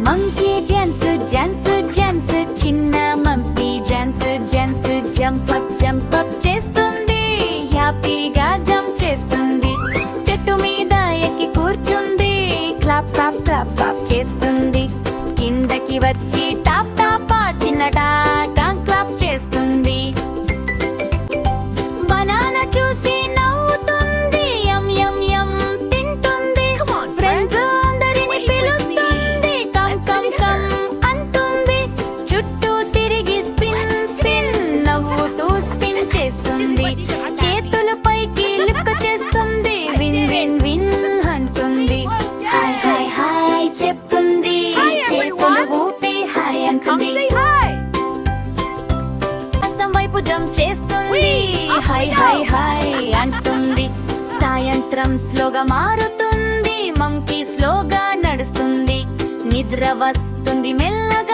Monkey dance dance dance చిన్న monkey dance dance jump up చేస్తుంది, హ్యాపీగా జంప్ చేస్తుంది. చెట్టు మీద ఎక్కి కూర్చుంది, క్లాప్ క్లాప్ క్లాప్ క్లాప్ చేస్తుంది. కిందకి వచ్చి టాప్ టాప్ చిన్న టాప్ క్లాప్ చేస్తుంది. బనానా చూసి నవ్వుతుంది, యం యం యం తింటుంది. ఫ్రెండ్స్ అందరిని పిలుస్తుంది, కమ్ కమ్ కమ్ అంటుంది. చుట్టూ తిరిగి స్పిన్ స్పిన్ నవ్వుతూ స్పిన్ చేస్తుంది. చేతులు పైకి లిఫ్ట్ చేస్తుంది, విన్ విన్ విన్ అంటుంది. హాయ్ హాయ్ హాయ్ చెప్తుంది, చేతులు ఊపి హాయ్ అంటుంది. వైపు జంప్ చేస్తుంది, హై హై హై అంటుంది. సాయంత్రం స్లోగా మారుతుంది, మంకీ స్లోగా నడుస్తుంది. నిద్ర వస్తుంది మెల్లగా.